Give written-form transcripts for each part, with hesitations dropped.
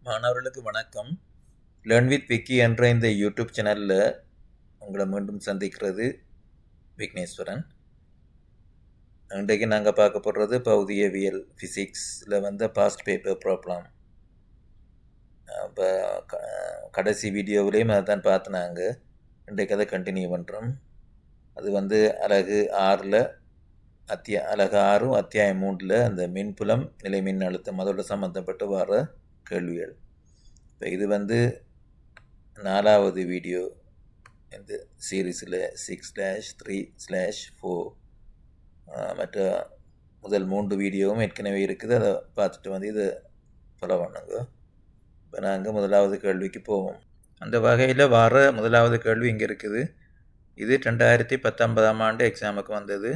மாணவர்களுக்கு வணக்கம். Learn with Vicky என்ற இந்த யூடியூப் சேனலில் உங்களை மீண்டும் சந்திக்கிறது விக்னேஸ்வரன். இன்றைக்கு நாங்கள் பார்க்க போடுறது பௌதியவியல் ஃபிசிக்ஸில் வந்த பாஸ்ட் பேப்பர் ப்ராப்ளம். இப்போ கடைசி வீடியோவிலையும் அதை தான் பார்த்தினாங்க. இன்றைக்கு அதை கண்டினியூ பண்ணுறோம். அது அலகு 6ல் அலகு 6 அத்தியாயம் 3ல் அந்த மின்புலம் நிலை மின் அழுத்தம் அதோட சம்மந்தப்பட்டு வர கேள்விகள். இப்போ இது 4வது வீடியோ இந்த சீரீஸில் 6-3/4. மற்ற முதல் 3 வீடியோவும் ஏற்கனவே இருக்குது. அதை பார்த்துட்டு இதை ஃபாலோ பண்ணுங்க. இப்போ நாங்கள் முதலாவது கேள்விக்கு போவோம். அந்த வகையில் வர முதலாவது கேள்வி இங்கே இருக்குது. இது 2019ஆம் ஆண்டு எக்ஸாமுக்கு வந்தது.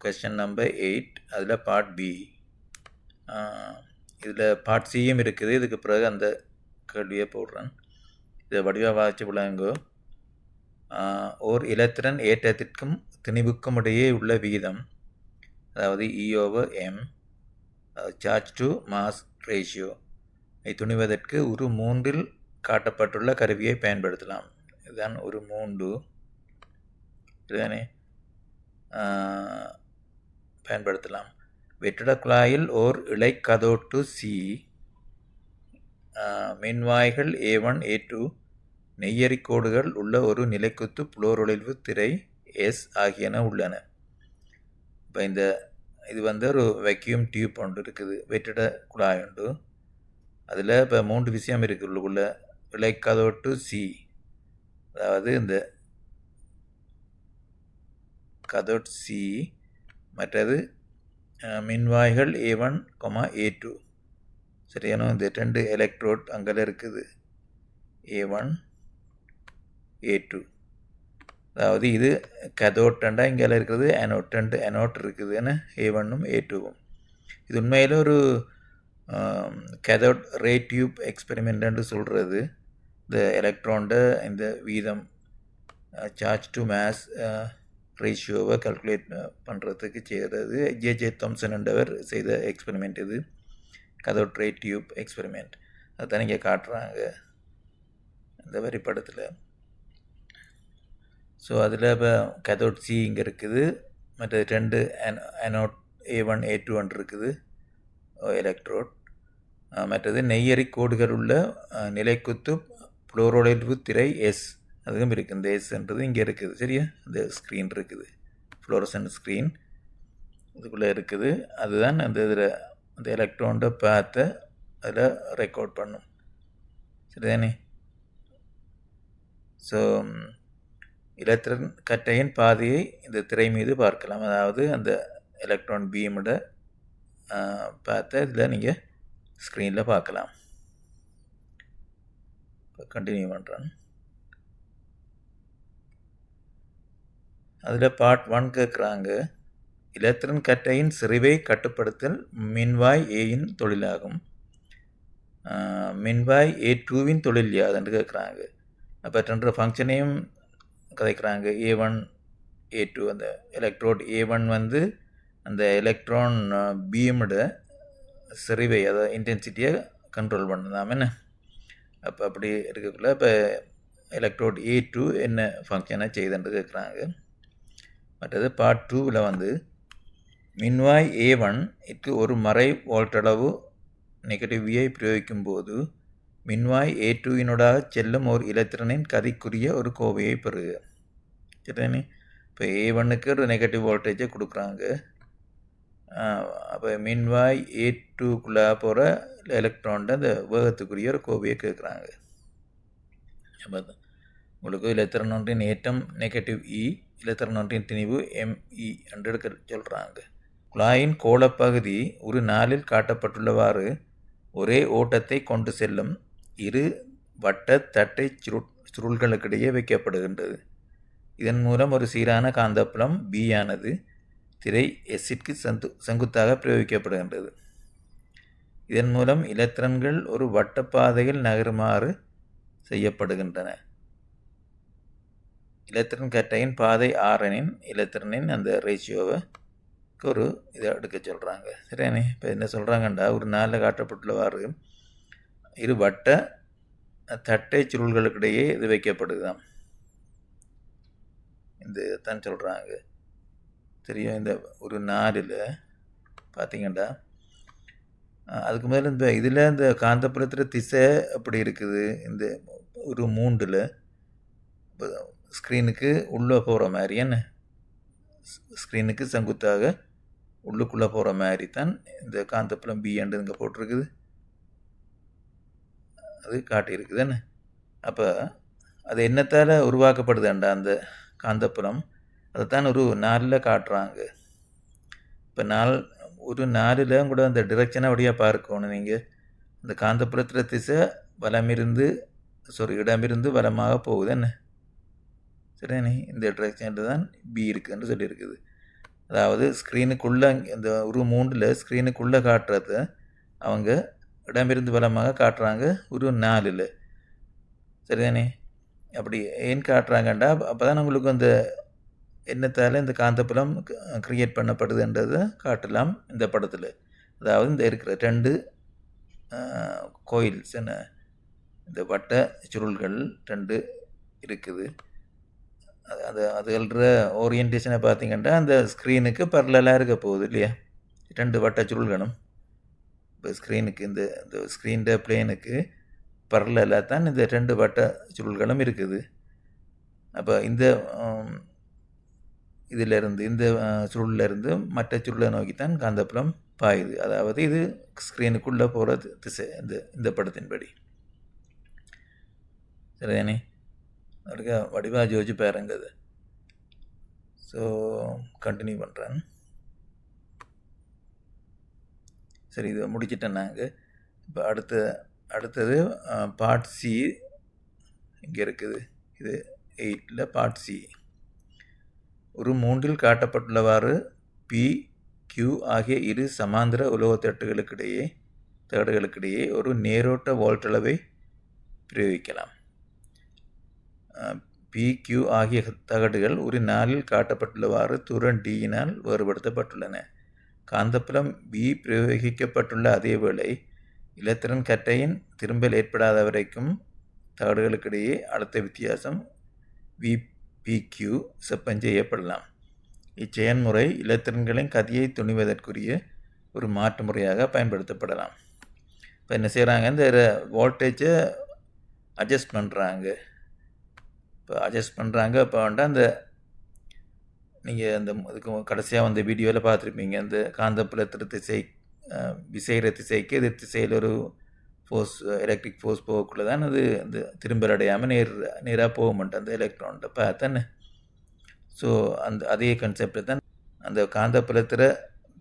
Question number 8. அதில் பார்ட் பி. இதில் பார்ட் சியும் இருக்குது. இதுக்கு பிறகு அந்த கேள்வியை போடுறேன். இதை வடிவாக வாய்ச்சி விளங்கோ. ஓர் இலத்திரன் ஏற்றத்திற்கும் திணிவுக்கும் இடையே உள்ள வீதம், அதாவது E/m, charge to mass ratio துணிவதற்கு ஒரு 3ல் காட்டப்பட்டுள்ள கருவியை பயன்படுத்தலாம். இதுதான் ஒரு 3 இதுதானே பயன்படுத்தலாம். வெற்றிட குழாயில் ஓர் இழை கதோட்டு சி, மின்வாய்கள் A1 A2, நெய்யறிக்கோடுகள் உள்ள ஒரு நிலைக்குத்து புளோரொளிர்வு திரை S ஆகியன உள்ளன. இப்போ இது ஒரு வெக்யூம் டியூப் ஒன்று இருக்குது, வெற்றிட குழாய் உண்டு. அதில் இப்போ 3 விஷயம் இருக்குது உள்ளுக்குள்ள. இழை கதோட்டு சி, அதாவது இந்த கதோட் சி. மற்றது மின்வாய்கள் A1, A2. சரியான இந்த 2 எலக்ட்ரோட் அங்கே இருக்குது, A1 A2. அதாவது இது கதோட்டண்டா இங்கே இருக்கிறது அனோட், 2 அனோட் இருக்குதுன்னு A1ம் A2வும். இது உண்மையில் ஒரு கதோட் ரே டியூப் எக்ஸ்பெரிமெண்ட்னு சொல்கிறது. இந்த எலக்ட்ரான்ட இந்த வீதம் சார்ஜ் டு மாஸ் ரேஷியோவை கால்குலேட் பண்ணுறதுக்கு செய்கிறது. ஜே தாம்சன் என்றவர் செய்த எக்ஸ்பெரிமெண்ட் இது, கதோட் ரே டியூப் எக்ஸ்பெரிமெண்ட். அதுதான் இங்கே காட்டுறாங்க இந்த வரிப்படத்தில். ஸோ அதில் இப்போ கதோட் சி இங்கே இருக்குது, மற்ற 2 அனோட் A1 A2 இருக்குது எலக்ட்ரோட். மற்றது நெய்யறி கோடுகள் உள்ள நிலைக்குத்து புளோரொளிர்வு திரை எஸ், அதுவும் இருக்குது. இந்த எஸ்ன்றது இங்கே இருக்குது. சரியா, இந்த ஸ்க்ரீன் இருக்குது, ஃப்ளோரசன்ட் ஸ்க்ரீன் இதுக்குள்ளே இருக்குது. அதுதான் அந்த இதில் அந்த எலக்ட்ரான்ட பார்த்து அதில் ரெக்கார்ட் பண்ணும். சரிதானே. ஸோ இலத்திரன் கட்டையின் பாதையை இந்த திரை மீது பார்க்கலாம். அதாவது அந்த எலக்ட்ரான் பீமோட பார்த்து இதில் நீங்கள் ஸ்க்ரீனில் பார்க்கலாம். கண்டினியூ பண்ணுறேன். அதில் பார்ட் 1 கேட்குறாங்க. இலத்திரன் கட்டையின் சிறிவை கட்டுப்படுத்தல் மின்வாய் ஏயின் தொழிலாகும். மின்வாய் A2வின் தொழில் யாதுன்னு கேட்குறாங்க. அப்போ 2 ஃபங்க்ஷனையும் கதைக்கிறாங்க. A1 A2. அந்த எலக்ட்ரோட் A1 அந்த எலக்ட்ரான் பீமோட சிறிவை, அதாவது இன்டென்சிட்டியை கண்ட்ரோல் பண்ணலாம் என்ன. அப்போ அப்படி இருக்கக்குள்ள இப்போ எலக்ட்ரோட் A2 என்ன ஃபங்க்ஷனை செய்துன்னு கேட்குறாங்க. மற்றது பார்ட் 2வில் மின்வாய் A1 ஒரு மறை வோல்ட்டளவு நெகட்டிவியை பிரயோகிக்கும் போது மின்வாய் A2வினூடாக செல்லும் ஒரு இலத்திரனின் கதிக்குரிய ஒரு கோவையை பெறுக. சரிதானே. இப்போ A1க்கு ஒரு நெகட்டிவ் வோல்டேஜை கொடுக்குறாங்க. அப்போ மின்வாய் A2க்குள்ளே போகிற எலக்ட்ரான்ட அந்த வேகத்துக்குரிய ஒரு கோவையை கேட்குறாங்க. அப்போ உங்களுக்கு இலத்திரன் ஒன்றின் ஏற்றம் நெகட்டிவ் E, இலத்திரன் ஒன்றின் திணிவு ME என்று எடுக்க சொல்கிறாங்க. குழாயின் கோளப்பகுதி ஒரு 4ல் காட்டப்பட்டுள்ளவாறு ஒரே ஓட்டத்தை கொண்டு செல்லும் 2 வட்ட தட்டை சுருள்களுக்கிடையே வைக்கப்படுகின்றது. இதன் மூலம் ஒரு சீரான காந்தப்புலம் B ஆனது திரை எஸ்ஸிற்கு செங்குத்தாக பிரயோகிக்கப்படுகின்றது. இதன் மூலம் இலத்திரன்கள் ஒரு வட்டப்பாதையில் நகருமாறு செய்யப்படுகின்றன. இலத்திரன் கட்டையின் பாதை ஆரனின் இலத்திரனின் அந்த ரேஷியோவை ஒரு இதை எடுக்க சொல்கிறாங்க. சரியானே. இப்போ என்ன சொல்கிறாங்கண்டா, ஒரு 4ல் காட்டப்பட்டுள்ளவாறு இரு வட்ட தட்டை சுருள்களுக்கிடையே இது வைக்கப்படுதுதான். இந்த தான் சொல்கிறாங்க. தெரியும், இந்த ஒரு 4ல் பார்த்தீங்கன்னா அதுக்கு முதல்ல இந்த இதில் இந்த காந்தப்புலத்தில் திசை அப்படி இருக்குது. இந்த ஒரு 3ல் ஸ்க்ரீனுக்கு உள்ளே போகிற மாதிரி, என்ன ஸ்க்ரீனுக்கு செங்குத்தாக உள்ளுக்குள்ளே போகிற மாதிரி தான் இந்த காந்தப்புலம் பி அண்டு இங்கே போட்டிருக்குது, அது காட்டியிருக்குது. என்ன அப்போ அது என்னத்தால் உருவாக்கப்படுதுண்டா அந்த காந்தப்புலம், அதைத்தான் ஒரு 4ல் காட்டுறாங்க. இப்போ ஒரு 4ல் கூட அந்த டிரெக்ஷனை அப்படியே பார்க்கணும் நீங்கள். அந்த காந்தப்புலத்தில் திசை இடமிருந்து வலமாக போகுது. என்ன சரிண்ணே, இந்த டிரெக்ஷனில் தான் பி இருக்குதுன்னு சொல்லியிருக்குது. அதாவது ஸ்க்ரீனுக்குள்ளே இந்த ஒரு 3ல் ஸ்க்ரீனுக்குள்ளே காட்டுறத அவங்க இடமிருந்து வலமாக காட்டுறாங்க ஒரு 4ல். சரிதானே? அப்படி ஏன் காட்டுறாங்கண்டா அப்போ தான் உங்களுக்கு அந்த என்னத்தால் இந்த காந்தப்புலம் கிரியேட் பண்ணப்படுதுன்றதை காட்டலாம் இந்த படத்தில். அதாவது இந்த இருக்கிற 2 கோயில்ஸ், என்ன இந்த வட்ட சுருள்கள் 2 இருக்குது. அதுகள ஓரியன்டேஷனை பார்த்தீங்கன்னா அந்த ஸ்க்ரீனுக்கு பரலலாக இருக்க போகுது இல்லையா, 2 வட்ட சுருள்களும். இப்போ ஸ்க்ரீனுக்கு இந்த ஸ்க்ரீன்ட பிளேனுக்கு பரலலாக தான் இந்த 2 வட்ட சுருள்களும் இருக்குது. அப்போ இந்த இதிலிருந்து இந்த சுருளிலிருந்து மற்ற சுருளை நோக்கித்தான் காந்தப்புலம் பாயுது. அதாவது இது ஸ்க்ரீனுக்குள்ளே போகிற திசை இந்த படத்தின்படி. சரிதானே? அதுக்கு வடிவாக ஜோதிச்சு பாருங்க அது. ஸோ கண்டினியூ பண்ணுறேன். சரி, இதை முடிச்சிட்டேன் நாங்கள். இப்போ அடுத்தது பார்ட் சி இங்கே இருக்குது. இது 8ல் பார்ட் சி. ஒரு 3ல் காட்டப்பட்டுள்ளவாறு பி கியூ ஆகிய இரு சமாந்திர தகடுகளுக்கிடையே ஒரு நேரோட்ட வோல்ட்டளவை பிரயோகிக்கலாம். பி கியூ ஆகிய தகடுகள் ஒரு 4ல் காட்டப்பட்டுள்ளவாறு தூரம் டியினால் வேறுபடுத்தப்பட்டுள்ளன. காந்தப்புலம் பி பிரயோகிக்கப்பட்டுள்ள அதேவேளை இலத்திரன் கற்றையின் திரும்பல் ஏற்படாத வரைக்கும் தகடுகளுக்கிடையே அழுத்த வித்தியாசம் VPQ செப்பம் செய்யப்படலாம். இச்செயன்முறை இலத்திரன்களின் கதியை துணிவதற்குரிய ஒரு மாற்று முறையாக பயன்படுத்தப்படலாம். இப்போ என்ன செய்கிறாங்க, இந்த வோல்டேஜை அட்ஜஸ்ட் பண்ணுறாங்க. இப்போ அந்த நீங்கள் அந்த இதுக்கு கடைசியாக வந்த வீடியோவில் பார்த்துருப்பீங்க. அந்த காந்தப்புலத்தின் விசைகிற திசைக்கு எதிர் திசையில் ஒரு ஃபோர்ஸ், எலக்ட்ரிக் ஃபோர்ஸ் போகக்குள்ள தான் அது அந்த திரும்பல் அடையாமல் நேராக போக மாட்டேன் அந்த எலக்ட்ரான்கிட்ட பார்த்தேன்னு. ஸோ அதே கான்செப்டை தான் அந்த காந்தப்புலத்தில்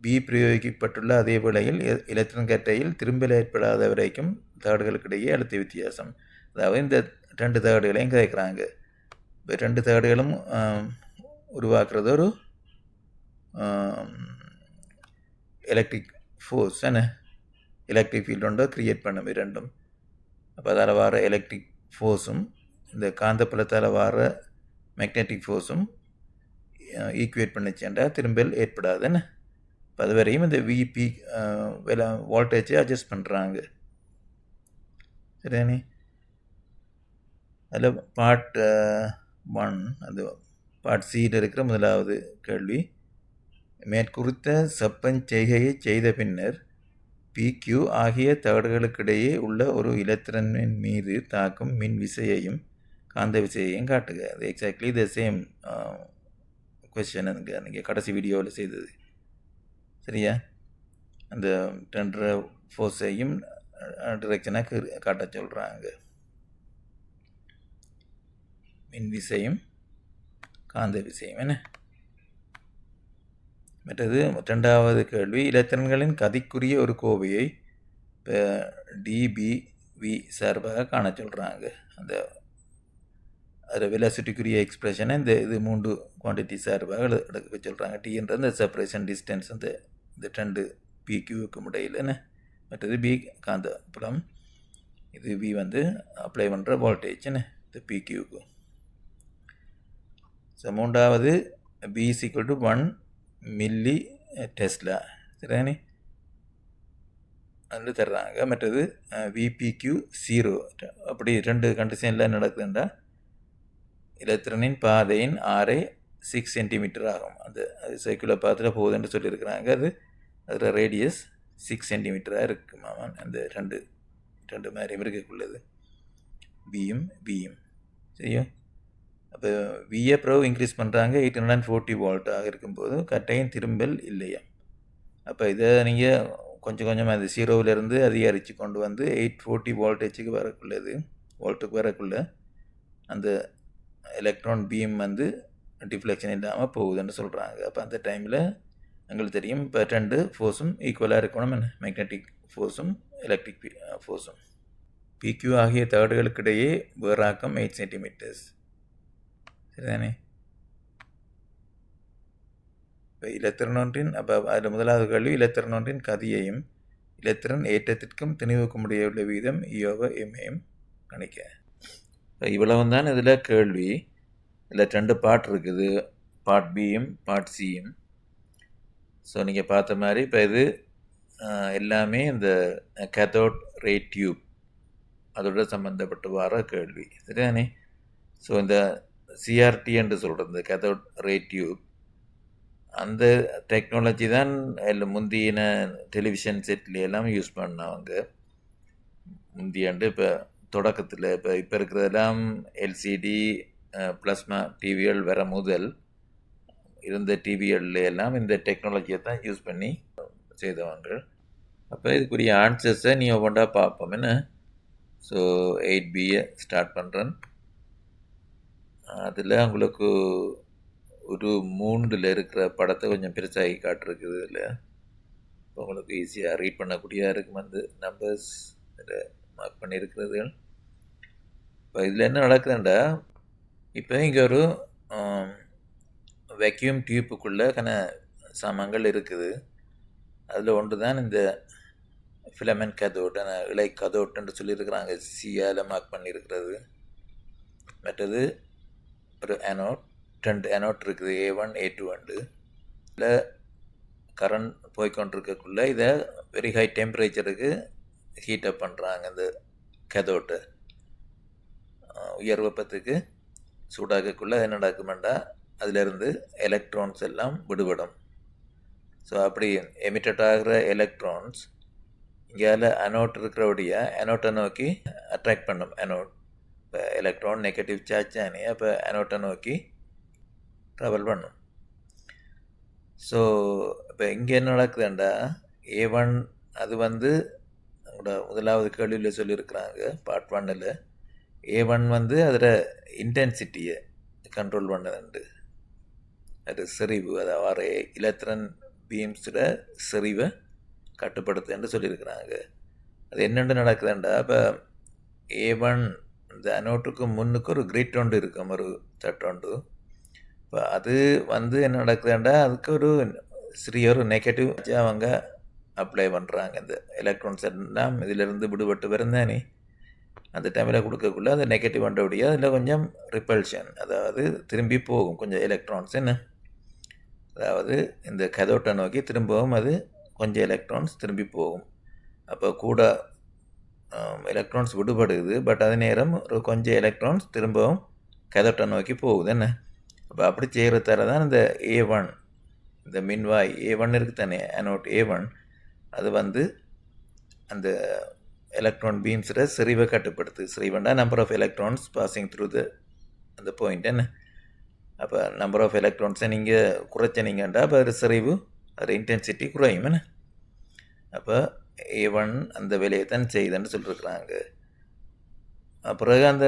பி பிரயோகிக்கப்பட்டுள்ள அதே வேளையில் எலக்ட்ரான் கற்றையில் திரும்பல் ஏற்படாத வரைக்கும் தகடுகளுக்கிடையே அழுத்த வித்தியாசம். அதாவது இந்த 2 தகடுகளையும் கதைக்கிறாங்க. இப்போ 2 தகடுகளும் உருவாக்குறது ஒரு எலக்ட்ரிக் ஃபோர்ஸ், என்ன எலக்ட்ரிக் ஃபீல்டு க்ரியேட் பண்ண ரெண்டும். அப்போ அதால் வர எலக்ட்ரிக் ஃபோர்ஸும் இந்த காந்தப்புலத்தால் வர மேக்னெட்டிக் ஃபோர்ஸும் ஈக்குவேட் பண்ணிச்சேன்டா திரும்பல் ஏற்படாதுன்னு. இப்போ அது வரையும் இந்த விபி வோல்டேஜை அட்ஜஸ்ட் பண்ணுறாங்க. சரிதானே? அதில் பார்ட் 1 அது பார்ட் சியில் இருக்கிற முதலாவது கேள்வி. மேற்குறித்த செப்பஞ்செய்கையை செய்த பின்னர் PQ ஆகிய தகடுகளுக்கிடையே உள்ள ஒரு இலத்திரனின் மீது தாக்கும் மின் விசையையும் காந்த விசையையும் காட்டுக. அது எக்ஸாக்ட்லி த சேம் கொஸ்டின் நீங்கள் கடைசி வீடியோவில் செய்தது. சரியா? அந்த 2 ஃபோர்ஸையும் டிரெக்ஷனாக காட்ட சொல்கிறாங்க. மின் விசையும் காந்த விசையும். என்ன மற்றது 2வது கேள்வி, இலத்திரன்களின் கதிக்குரிய ஒரு கோவையை இப்போ DBV சார்பாக காண சொல்கிறாங்க. அந்த அதில் வெலாசிட்டிக்குரிய எக்ஸ்பிரஷனை இது 3 குவான்டிட்டி சார்பாக எடுக்க சொல்கிறாங்க. Tன்றது இந்த செப்பரேஷன் டிஸ்டன்ஸ் இந்த 2 PQவுக்கும் இடையில். என்ன மற்றது B காந்தப்புலம், இது V அப்ளை பண்ணுற வோல்டேஜ் என்ன இந்த PQவுக்கு. ஸோ 3வது B = 1 மில்லி டெஸ்லா. சரிதானே? வந்து தர்றாங்க. மற்றது விபிக்யூ 0. அப்படி 2 கண்டிஷனில் நடக்குதுண்டா இலத்திரனின் பாதையின் ஆரை 6 சென்டிமீட்டர் ஆகும். அது சர்க்குலர் பாத்தில் போகுதுன்னு சொல்லியிருக்கிறாங்க. அதில் ரேடியஸ் 6 சென்டிமீட்டராக இருக்குமாமா. அந்த ரெண்டு மாதிரி இருக்குள்ளது பியும் சரியா. அப்போ விஏ ப்ரோ இன்க்ரீஸ் பண்ணுறாங்க 840 வோல்ட்டாக இருக்கும்போது கட்டையின் திரும்பல் இல்லையா. அப்போ இதை நீங்கள் கொஞ்சம் அந்த 0விலேருந்து அதிகரித்து கொண்டு வந்து 840 வோல்டேஜுக்கு வோல்ட்டுக்கு வரக்குள்ள அந்த எலக்ட்ரான் பீம் வந்து டிஃப்ளெக்ஷன் இல்லாமல் போகுதுன்னு சொல்கிறாங்க. அப்போ அந்த டைமில் எங்களுக்கு தெரியும் இப்போ 2 ஃபோர்ஸும் ஈக்குவலாக இருக்கணும். Magnetic ஃபோர்ஸும் electric ஃபோர்ஸும். பிக்யூ ஆகிய தகடுகளுக்கிடையே வேறாக்கம் 8 சென்டிமீட்டர்ஸ் சரிதானே. இப்போ இலத்திரனொன்றின் அப்போ அதில் முதலாவது கேள்வி இலத்திரனொன்றின் கதியையும் இலத்திரன் ஏற்றத்திற்கும் திணிவுக்கும் உள்ள வீதம் இயோவையும் கணிக்க. இப்போ இவ்வளவு தான் இதில் கேள்வி. இதில் 2 பார்ட் இருக்குது, பார்ட் பியும் பார்ட் சியும். ஸோ நீங்கள் பார்த்த மாதிரி இப்போ இது எல்லாமே இந்த கேத்தோட் ரே டியூப் அதோட சம்மந்தப்பட்டு வர கேள்வி சரிதானே. ஸோ இந்த சிஆர்டி என்று சொல்கிறது இந்த கேத்தோட் ரே டியூப், அந்த டெக்னாலஜி தான் முந்தின டெலிவிஷன் செட்ல எல்லாம் யூஸ் பண்ணவங்க முந்தியாண்டு. இப்போ தொடக்கத்தில் இப்போ இருக்கிறதெல்லாம் எல்சிடி பிளாஸ்மா டிவிகள் வர முதல் இருந்த டிவிகளில் எல்லாம் இந்த டெக்னாலஜியை தான் யூஸ் பண்ணி செய்தவங்க. அப்போ இதுக்குரிய ஆன்சர்ஸை நீ ஒவ்வொன்றா பார்ப்போம் என்ன. ஸோ 8பியை ஸ்டார்ட் பண்ணுறேன். அதில் உங்களுக்கு ஒரு 3ல் இருக்கிற படத்தை கொஞ்சம் பெருசாகி காட்டிருக்குது. இதில் இப்போ உங்களுக்கு ஈஸியாக ரீட் பண்ணக்கூடியதாக இருக்கும். அந்த நம்பர்ஸ் இதில் மார்க் பண்ணியிருக்கிறது. இப்போ இதில் என்ன நடக்குதுண்டா, இப்போ இங்கே ஒரு வேக்யூம் டியூப்புக்குள்ளே சாமான்கள் இருக்குது. அதில் ஒன்று தான் இந்த ஃபிலமெண்ட் கதோட், இலை கதோட்டுன்னு சொல்லியிருக்கிறாங்க, சியால் மார்க் பண்ணியிருக்கிறது. மற்றது ஒரு அனோட், 2 அனோட் இருக்குது, A1 A2 உண்டு. இதில் கரண்ட் போய்கொண்டிருக்கக்குள்ள இதை வெரி ஹை டெம்பரேச்சருக்கு ஹீட்டப் பண்ணுறாங்க. இந்த கதோட்டை உயர் வெப்பத்துக்கு சூடாக்கக்குள்ளே அது என்ன நடக்குமெண்டா அதிலிருந்து எலக்ட்ரான்ஸ் எல்லாம் விடுபடும். ஸோ அப்படி எமிட்டட் ஆகிற எலக்ட்ரான்ஸ் இங்கேயால் அனோட் இருக்கிறபடிய அனோட்டை நோக்கி அட்ராக்ட் பண்ணும். அனோட் இப்போ எலக்ட்ரான் நெகட்டிவ் சார்ஜ் தானே, அப்போ அனோட்டை நோக்கி ட்ராவல் பண்ணும். ஸோ இப்போ இங்கே என்ன நடக்குதுண்டா A1 அது வந்து உங்களோட முதலாவது கேள்வியில் சொல்லியிருக்கிறாங்க பார்ட் 1ல். A1 வந்து அதில் இன்டென்சிட்டியை கண்ட்ரோல் பண்ணதுண்டு, அது செறிவு, அதாவது இலத்திரன் பீம்ஸோட செறிவை கட்டுப்படுத்துன்னு சொல்லியிருக்கிறாங்க. அது என்னென்று நடக்குதுண்டா, இப்போ A1 இந்த அனோட்டுக்கு முன்னுக்கு ஒரு கிரிட் ஒன்று இருக்கும், ஒரு தட்டொண்டு. இப்போ அது வந்து என்ன நடக்குதுண்டா அதுக்கு ஒரு சிறிய ஒரு நெகட்டிவ் அவங்க அப்ளை பண்ணுறாங்க. இந்த எலக்ட்ரான்ஸ் எல்லாம் இதிலிருந்து விடுபட்டு வருந்தானே அந்த டைமில் கொடுக்கக்குள்ள அந்த நெகட்டிவ் வந்தபடியே அதில் கொஞ்சம் ரிப்பல்ஷன், அதாவது திரும்பி போகும் கொஞ்சம் எலக்ட்ரான்ஸ் என்ன, அதாவது இந்த கதோட்டை நோக்கி திரும்பவும் அது கொஞ்சம் எலக்ட்ரான்ஸ் திரும்பி போகும். அப்போ கூட எலக்ட்ரான்ஸ் விடுபடுது, பட் அதே நேரம் ஒரு கொஞ்சம் எலக்ட்ரான்ஸ் திரும்பவும் கதோட்டை நோக்கி போகுது என்ன. அப்போ அப்படி செய்கிறதால தான் இந்த A1 இந்த மின்வாய் A1 இருக்குது தானே, அனோட் A1 அது வந்து அந்த எலக்ட்ரான் பீம்ஸில் செறிவை கட்டுப்படுத்து. செறிவுண்டா number of electrons passing through அந்த பாயிண்ட் என்ன. அப்போ நம்பர் ஆஃப் எலக்ட்ரான்ஸை நீங்கள் குறைச்சினீங்கண்டா அப்போ அது செறிவு, அது இன்டென்சிட்டி குறையும் என்ன. அப்போ A1 அந்த வேலையை தான் செய்யுதுன்னு சொல்லியிருக்கிறாங்க. பிறகு அந்த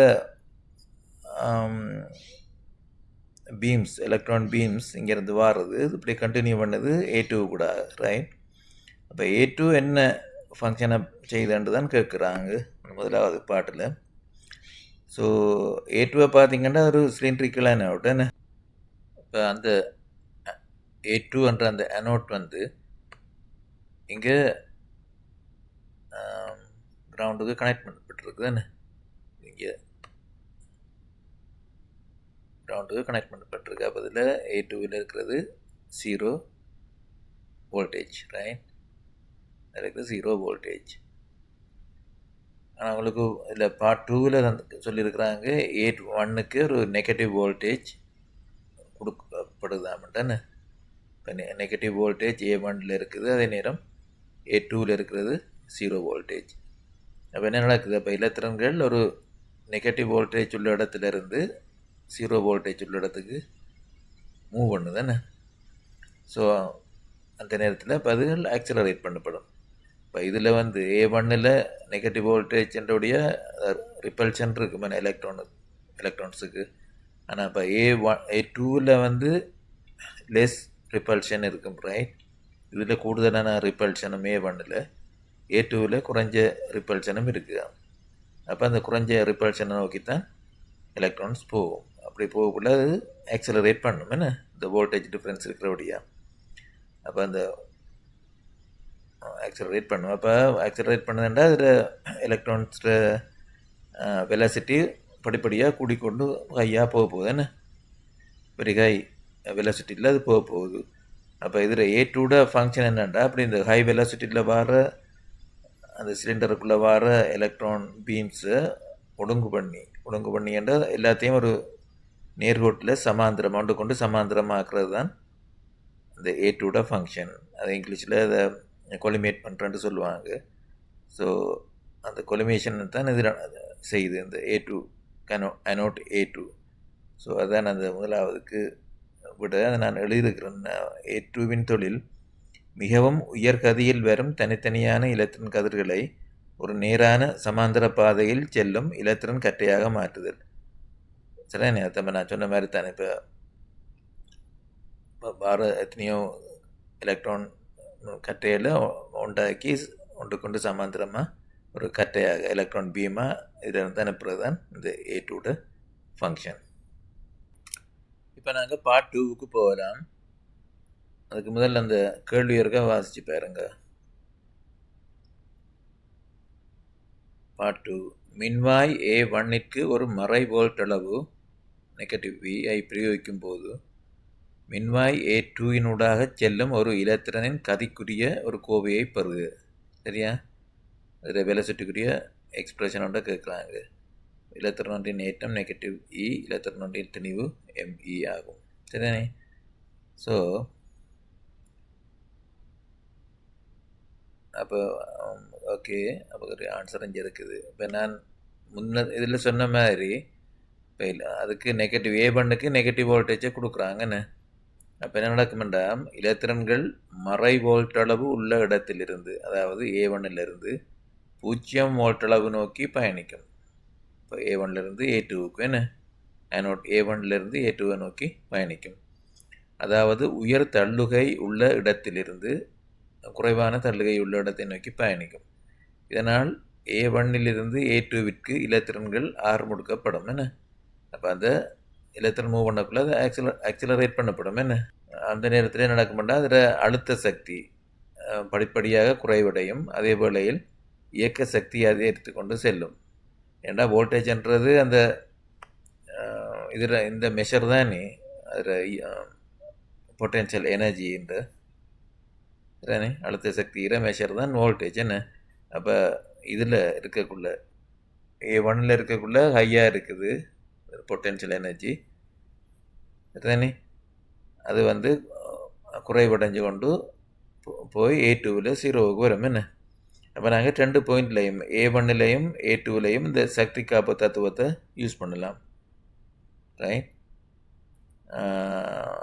பீம்ஸ் எலக்ட்ரான் பீம்ஸ் இங்கேருந்து வாருது, இப்படி கண்டினியூ பண்ணுது A2 கூட, ரைட். அப்போ A2 என்ன ஃபங்க்ஷனை செய்யுதுன்னு தான் கேட்குறாங்க முதலாவது பாட்டில். ஸோ A2 பார்த்தீங்கன்னா ஒரு சிலிண்ட்ரிக்கல் அனோட் என்ன. இப்போ அந்த A2 என்ற அந்த அனோட் வந்து இங்கே கிரவுண்டுக்கு கனெக்ட் பண்ணப்பட்டிருக்குது என்ன, இங்கே கிரவுண்டுக்கு கனெக்ட் பண்ணப்பட்டிருக்கு. அப்போ இதில் A2வில் இருக்கிறது 0 வோல்டேஜ், ரைட். அதுக்கு 0 வோல்டேஜ். ஆனால் உங்களுக்கு இதில் பார்ட் 2ல் சொல்லியிருக்கிறாங்க A1க்கு ஒரு நெகட்டிவ் வோல்டேஜ் கொடுக்கப்படுதாமட்டானே. இப்போ நெகட்டிவ் வோல்டேஜ் A1ல் இருக்குது, அதே நேரம் A2ல் இருக்கிறது 0 வோல்டேஜ். அப்போ என்ன நடக்குது, அப்போ இலத்திரன்கள் ஒரு நெகட்டிவ் வோல்டேஜ் உள்ள இடத்துலேருந்து 0 வோல்டேஜ் உள்ள இடத்துக்கு மூவ் பண்ணுதானே. ஸோ அந்த நேரத்தில் இப்போ அதுகள் ஆக்சலரேட் பண்ணப்படும். இப்போ இதில் A1ல் நெகட்டிவ் வோல்டேஜ்ன்றோடைய ரிப்பல்ஷன் இருக்குமே எலக்ட்ரான்ஸுக்கு. ஆனால் இப்போ A2ல் லெஸ் ரிப்பல்ஷன் இருக்கும், ரைட். இதில் கூடுதலான ரிப்பல்ஷனும் A1ல், A2ல் குறைஞ்ச ரிப்பல்ஷனும் இருக்குது. அப்போ அந்த குறைஞ்ச ரிப்பல்ஷனை நோக்கித்தான் எலக்ட்ரான்ஸ் போகும். அப்படி போகக்குள்ள அது ஆக்சலரேட் பண்ணும் என்ன, இந்த வோல்டேஜ் டிஃப்ரென்ஸ் இருக்கிறபடியா. அப்போ அந்த ஆக்சலரேட் பண்ணும். அப்போ ஆக்சலரேட் பண்ணுதுன்றா அதில் எலக்ட்ரான்ஸோட வெலாசிட்டி படிப்படியாக கூடிக்கொண்டு ஹையாக போக போகுது என்ன, வெரி ஹை வெலாசிட்டியில் அது போக போகுது. அப்போ இதில் A2ட ஃபங்க்ஷன் என்னென்னா, அப்படி இந்த ஹை வெலாசிட்டியில் வர அந்த சிலிண்டருக்குள்ளே வர எலக்ட்ரான் பீம்ஸை ஒழுங்கு பண்ணின்ற எல்லாத்தையும் ஒரு நேர்கோட்டில் சமாந்திரமாக கொண்டு சமாந்திரமாக்குறது தான் இந்த A2ட ஃபங்க்ஷன். அது இங்கிலீஷில் அதை கொலிமேட் பண்ணுறேன்னு சொல்லுவாங்க. ஸோ அந்த கொலிமேஷன் தான் இது செய்யுது இந்த A2 அனோட் A2. ஸோ அதான் அந்த முதலாவதுக்கு விட அதை நான் எழுதியிருக்கிறேன். A2வின் தொழில் மிகவும் உயர்கதியில் வரும் தனித்தனியான இலத்திரன் கதிர்களை ஒரு நேரான சமாந்தர பாதையில் செல்லும் இலத்திரன் கட்டையாக மாற்றுதல். சரிண்ணே, அதை நான் சொன்ன மாதிரி தானே. இப்போ வார எத்தனையோ எலக்ட்ரான் கட்டையில் உண்டாக்கி ஒன்று கொண்டு சமாந்திரமாக ஒரு கட்டையாக எலக்ட்ரான் பீமாக இதில் அனுப்புறது தான் இந்த A2ட ஃபங்க்ஷன். இப்போ நாங்கள் பார்ட் 2க்கு போகலாம். அதுக்கு முதல்ல அந்த கேள்வி இருக்க வாசிச்சு பாருங்க. பார்ட் 2. மின்வாய் A1ற்கு ஒரு மறை வோல்ட் அளவு -V ஐ பிரயோகிக்கும் போது மின்வாய் A2னூடாக செல்லும் ஒரு இலத்திரனின் கதிக்குரிய ஒரு கோவையை பெறுது. சரியா, அதில் வெலசிட்டிக்குரிய எக்ஸ்பிரஷன் ஒன்றை கேட்குறாங்க. இலத்திரன் ஒன்றின் ஏற்றம் -E, இலத்திரன் ஒன்றின் திணிவு ME ஆகும். சரிதானே. ஸோ அப்போ ஓகே, அப்போ ஒரு ஆன்சர் இங்கே இருக்குது. இப்போ நான் இதில் சொன்ன மாதிரி இப்போ இல்லை, அதுக்கு A1க்கு நெகட்டிவ் வோல்டேஜை கொடுக்குறாங்கன்னு. அப்போ என்ன நடக்குமெண்டா, இலத்திரன்கள் மறை வோல்ட் அளவு உள்ள இடத்திலிருந்து, அதாவது A1லிருந்து 0 வோல்ட் அளவு நோக்கி பயணிக்கும். இப்போ A1லிருந்து A2க்கு என்ன அனோட் A1லிருந்து A2வை நோக்கி பயணிக்கும். அதாவது உயர் தள்ளுகை உள்ள இடத்திலிருந்து குறைவான தள்ளுகை உள்ள இடத்தை நோக்கி பயணிக்கும். இதனால் A1லிருந்து A2விற்கு இலத்திரன்கள் முடுக்கப்படும் என்ன. அப்போ அந்த இலத்திரன் மூவ் பண்ணக்குள்ள அது ஆக்சிலரேட் பண்ணப்படும் என்ன. அந்த நேரத்தில் நடக்கும்னா அதில் அழுத்த சக்தி படிப்படியாக குறைவடையும். அதே வேளையில் இயக்க சக்தி அதிகரித்து கொண்டு செல்லும். ஏன்னா வோல்டேஜ்ன்றது அந்த இதில் இந்த மெஷர் தானே, அதில் பொட்டென்ஷியல் எனர்ஜின்ற தானே அழுத்த சக்திகிற மெஷர் தான் வோல்டேஜ் என்ன. அப்போ இதில் இருக்கக்குள்ள A1ல் இருக்கக்குள்ள ஹையாக இருக்குது பொட்டென்ஷியல் எனர்ஜி தானே, அது குறைவடைஞ்சு கொண்டு போய் A2வில் 0வுக்கு வரும் என்ன. அப்போ நாங்கள் 2 பாயிண்ட்லையும் A1லையும் A2லையும் இந்த சக்தி காப்பு தத்துவத்தை யூஸ் பண்ணலாம், ரைட்.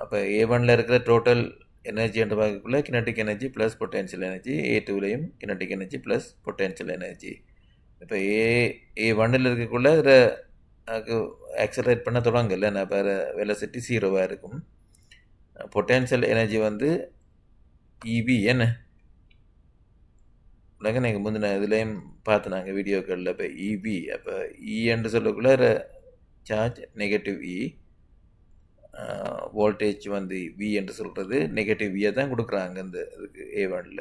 அப்போ A1ல் இருக்கிற டோட்டல் எனர்ஜி என்று பார்க்கக்குள்ள kinetic energy plus potential energy, A2லையும் kinetic energy plus potential energy. இப்போ A1ல் இருக்கக்குள்ள இதில் அதுக்கு ஆக்சலரேட் பண்ண தொடங்கல, நான் வேறு வெலாசிட்டி 0வாக இருக்கும். பொட்டென்ஷியல் எனர்ஜி EB என்ன உலக நீங்கள் முந்தின இதுலேயும் பார்த்து நாங்கள் வீடியோக்களில். இப்போ EB, அப்போ என்று சொல்லக்குள்ள சார்ஜ் -E, வோல்டேஜ் V என்று சொல்கிறது -Vயை தான் கொடுக்குறாங்க இந்த இதுக்கு A1ல்.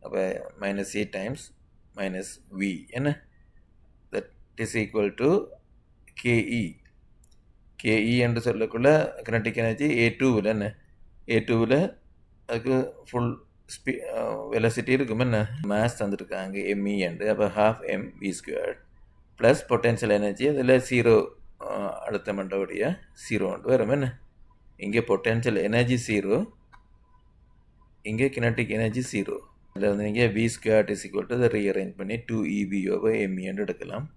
அப்போ -E டைம்ஸ் -V என்ன, that is equal to KE. KE என்று சொல்லக்குள்ள கினட்டிக் எனர்ஜி A2வில் என்ன, A2வில் அதுக்கு ஃபுல் வெலசிட்டி இருக்கும் என்ன மேஸ் தந்துருக்காங்க எம்இ அண்டு அப்போ half mv² plus potential energy அதில் 0 அழுத்தம் பண்ணுறபடியாக 0 வரும் என்ன இங்கே பொட்டென்ஷியல் எனர்ஜி 0 இங்கே கினட்டிக் எனர்ஜி 0 அதில் வந்து நீங்கள் v² இஸ் ஈக்குவல் டு அதை ரீஅரேஞ்ச் பண்ணி 2ev/me என்று எடுக்கலாம்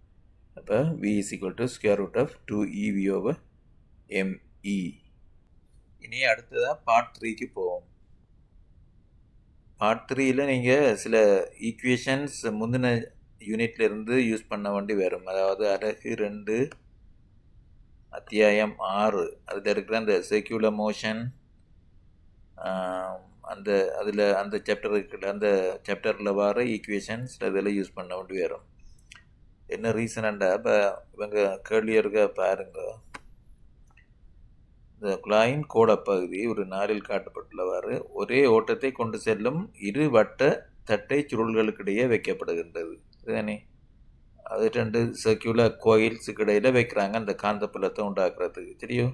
அப்போ v is equal to square root of 2ev/me. இனி அடுத்ததாக பார்ட் 3க்கு போவோம். பார்ட் 3யில் நீங்கள் சில ஈக்குவேஷன்ஸ் முந்தின யூனிட்லேருந்து யூஸ் பண்ண வேண்டி வரும். அதாவது அலகு 2 அத்தியாயம் 6 அதில் இருக்கிற அந்த சர்க்குலர் மோஷன் அந்த சாப்டர் இருக்கிற அந்த சாப்டரில் வர ஈக்குவேஷன்ஸ் அதில் யூஸ் பண்ண வேண்டி வரும். என்ன ரீசனண்டா இப்போ இவங்க கேள்வியருக்க பாருங்க, இந்த குழாயின் கோளப்பகுதி ஒரு நாளில் காட்டப்பட்டுள்ளவாறு ஒரே ஓட்டத்தை கொண்டு செல்லும் இரு வட்ட தட்டை சுருள்களுக்கிடையே வைக்கப்படுகின்றது. இதுதானே அது 2 சர்க்குலர் கோயில்ஸுக்கு இடையில் வைக்கிறாங்க அந்த காந்தப்புலத்தை உண்டாக்குறதுக்கு. சரியோ,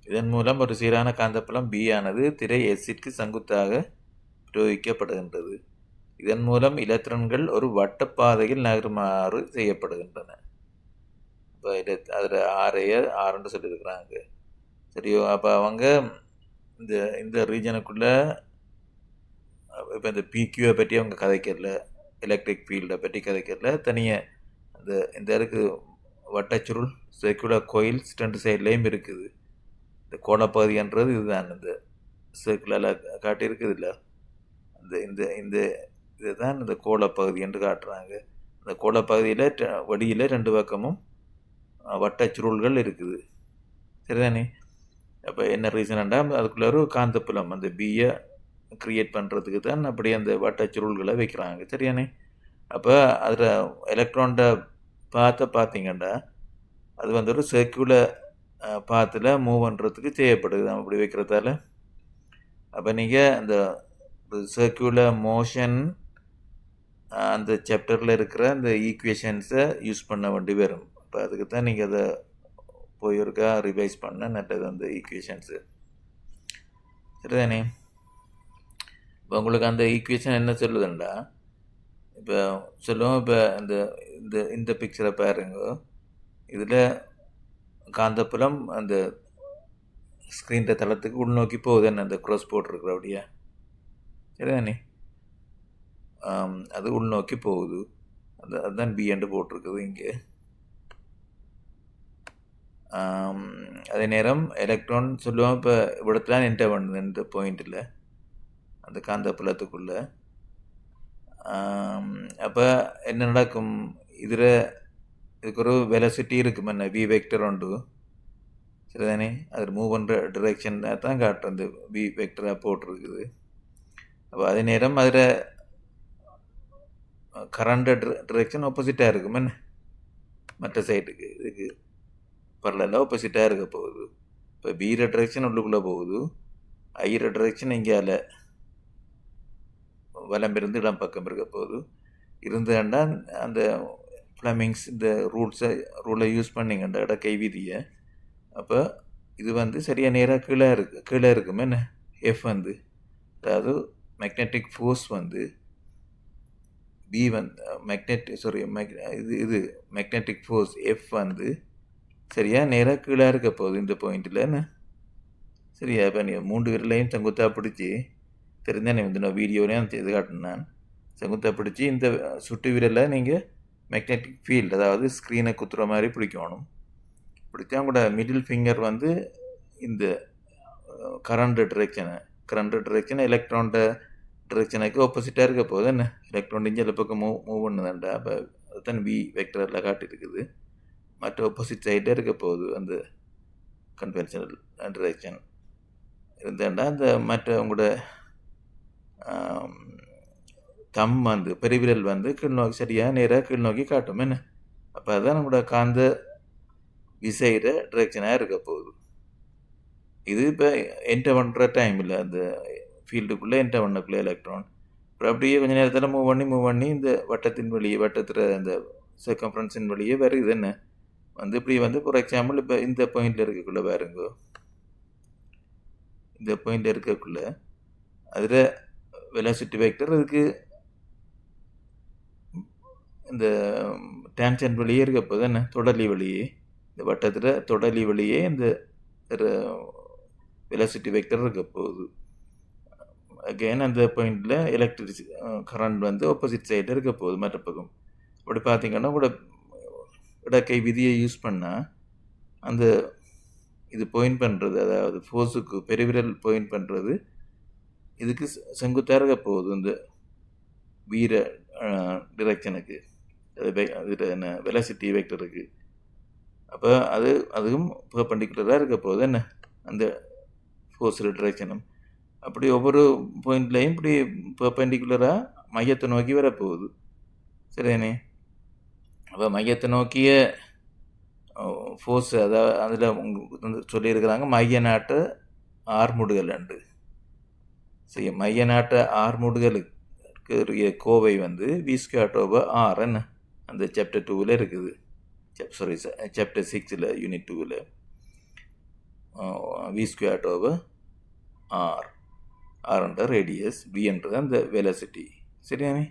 இதன் மூலம் ஒரு சீரான காந்தப்புலம் பி ஆனது திரை எஸ்ஸிற்கு செங்குத்தாக பிரயோகிக்கப்படுகின்றது. இதன் மூலம் எலக்ட்ரான்கள் ஒரு வட்டப்பாதையில் நகருமாறு செய்யப்படுகின்றன. இப்போ அதில் ஆறுன்னு சொல்லியிருக்கிறாங்க. சரியோ, அப்போ அவங்க இந்த ரீஜனுக்குள்ளே இப்போ இந்த பிக்யூவை பற்றி அவங்க கதைக்கிறல, எலக்ட்ரிக் ஃபீல்டை பற்றி கதைக்கிறல, தனியாக இந்த இருக்குது வட்டச்சுருள் சர்க்குலர் கோயில்ஸ் 2 சைட்லேயும் இருக்குது. இந்த கோளப்பகுதின்றது இதுதான் இந்த சர்க்குலரில் காட்டியிருக்குது இல்லை, இந்த இதுதான் இந்த கோளப்பகுதி என்று காட்டுறாங்க. இந்த கோளப்பகுதியில் வடியில் 2 பக்கமும் வட்டச்சுருள்கள் இருக்குது. சரிதானே, அப்போ என்ன ரீசன்டா அதுக்குள்ள ஒரு காந்தப்புலம் அந்த பியை க்ரியேட் பண்ணுறதுக்கு தான் அப்படி அந்த வட்டச்சுருள்களை வைக்கிறாங்க. சரியானே, அப்போ அதில் எலக்ட்ரான்ட பார்த்தீங்கன்னா அது வந்து ஒரு சர்க்குலர் பாத்தில் மூவ் பண்ணுறதுக்கு செய்யப்படுது அப்படி வைக்கிறதால. அப்போ நீங்கள் அந்த சர்க்குலர் மோஷன் அந்த சாப்டரில் இருக்கிற அந்த ஈக்குவேஷன்ஸை யூஸ் பண்ண வேண்டி வரும். அப்போ அதுக்கு தான் நீங்கள் அதை போயிருக்கா ரிவைஸ் பண்ண நல்லது அந்த ஈக்குவேஷன்ஸு. சரிதானே, இப்போ உங்களுக்கு அந்த ஈக்குவேஷன் என்ன சொல்லுதுண்டா, இப்போ சொல்லுவோம், இப்போ இந்த பிக்சரை பாருங்க, இதில் காந்தப்புலம் அந்த ஸ்க்ரீன் தளத்துக்கு உள்நோக்கி போகுதுன்னு அந்த க்ராஸ் போட்டிருக்குற அப்படியா. சரிதானே, அது உள்நோக்கி போகுது. அதுதான் பி என்று போட்டிருக்குது இங்கே. அதே நேரம் எலக்ட்ரான் சொல்லுவோம், இப்போ இவ்வளோத்தான் என்டர் பண்ணுது இந்த பாயிண்டில் அந்த காந்தப்புலத்துக்குள்ளே. அப்போ என்ன நடக்கும், இதுக்கு ஒரு வெலசிட்டி இருக்கும் என்ன வி வெக்டர் உண்டு. சரிதானே, அது மூவ் பண்ணுற டிரெக்ஷன் தான் காட்டுற அந்த வி வெக்டராக போட்டிருக்குது. அப்போ அதே நேரம் அதில் கரண்ட் டிரெக்ஷன் ஆப்போசிட்டாக இருக்கும் என்ன மற்ற சைட்டுக்கு, இதுக்கு பரவாயில்ல ஆப்போசிட்டாக இருக்க போகுது. இப்போ பீர டிரெக்ஷன் உள்ளுக்குள்ளே போகுது, ஐர டிரெக்ஷன் இங்கேயால் வலம்பிருந்து இடம் பக்கம் இருக்க போகுது. இருந்தேன்டா அந்த ஃப்ளமிங்ஸ் இந்த ரூலை யூஸ் பண்ணிங்கண்டா இட கைவிதியை. அப்போ இது வந்து சரியாக நேராக கீழே இருக்கும் என்ன எஃப் வந்து, அதாவது மேக்னெட்டிக் ஃபோர்ஸ் வந்து பி வந்து இது மேக்னெட்டிக் ஃபோர்ஸ் எஃப் வந்து சரியாக நேராக கீழே இருக்க போகுது இந்த பாயிண்டில் என்ன. சரியா, இப்போ நீ 3 விரலையும் செங்குத்தாக பிடிச்சி தெரிஞ்சானே வந்து நான் வீடியோலையும் இது காட்டினேன். நான் செங்குத்தாக பிடிச்சி இந்த சுட்டு விரலை நீங்கள் மேக்னெட்டிக் ஃபீல்டு அதாவது ஸ்க்ரீனை குத்துற மாதிரி பிடிக்கணும். பிடிச்சா கூட மிடில் ஃபிங்கர் வந்து இந்த கரண்ட் டிரெக்ஷனை எலக்ட்ரான்ட டிரெக்ஷனுக்கு ஆப்போசிட்டாக இருக்க போகுது என்ன. எலக்ட்ரான் இங்கே பக்கம் மூவ் பண்ணுதாண்டா, அப்போ அதுதான் வி வெக்டரில் காட்டியிருக்குது. மற்ற ஆப்போசிட் சைடில் இருக்க போகுது அந்த கன்வென்ஷனல் டிரெக்ஷன் இருந்தாண்டா. அந்த மற்ற உங்களோட தம் வந்து பெருவிரல் வந்து கீழ்நோக்கி சரியாக நேராக கீழ்நோக்கி காட்டும் என்ன. அப்போ அதுதான் நம்மளோட காந்த விசைகிற டிரெக்ஷனாக இருக்க போகுது. இது இப்போ என்டர் பண்ணுற டைமில் அந்த ஃபீல்டுக்குள்ளே என்டர் பண்ணக்குள்ளே எலக்ட்ரான் அப்புறம் அப்படியே கொஞ்சம் நேரத்தில் மூவ் பண்ணி இந்த வட்டத்தில் அந்த சர்க்கம்ஃபரன்ஸின் வழியே வருது என்ன வந்து இப்படி வந்து ஃபார் எக்ஸாம்பிள் இப்போ இந்த பாயிண்டில் இருக்கக்குள்ளே பாருங்க, இந்த பாயிண்டில் இருக்கக்குள்ளே அதில் வெலாசிட்டி வெக்டர் இதுக்கு இந்த டேன்ஜென்ட் வழியே இருக்க போது என்ன தொடர்லி வழியே இந்த வட்டத்தில் தொடர்லி வழியே இந்த வெலாசிட்டி வெக்டர் இருக்க போகுது. அகெயின் அந்த பாயிண்டில் எலக்ட்ரிசி கரண்ட் வந்து ஆப்போசிட் சைடில் இருக்க போகுது மற்ற பக்கம். அப்படி பார்த்தீங்கன்னா இடக்கை விதியை யூஸ் பண்ணால் அந்த இது பாயிண்ட் பண்ணுறது, அதாவது ஃபோர்ஸுக்கு பெருவிரல் பாயிண்ட் பண்ணுறது இதுக்கு செங்குத்தாக இருக்க போகுது இந்த வீர டிரெக்ஷனுக்கு, அது என்ன வெலாசிட்டி வெக்டருக்கு. அப்போ அதுவும் பெர்பெண்டிகுலராக இருக்க போகுது என்ன அந்த ஃபோர்ஸ் டிரெக்ஷனும். அப்படி ஒவ்வொரு பாயிண்ட்லையும் இப்படி பெர்பெண்டிகுலராக மையத்தை நோக்கி வரப்போகுது. சரிதானே? அப்போ மையத்தை நோக்கிய ஃபோர்ஸ், அதாவது அதில் உங்களுக்கு சொல்லியிருக்கிறாங்க மைய நாட்டு ஆர்முடுகள் அண்டு. சரி, மைய நாட்டு ஆர்முடுகளுக்கு கோவை வந்து v²/r என்ன அந்த சாப்டர் 2ல் இருக்குது. சாப்டர் 6ல் யூனிட் 2ல் v²/r, ஆர்ன்ற ரேடியஸ், வின்றது அந்த வெலாசிட்டி. சரியானே?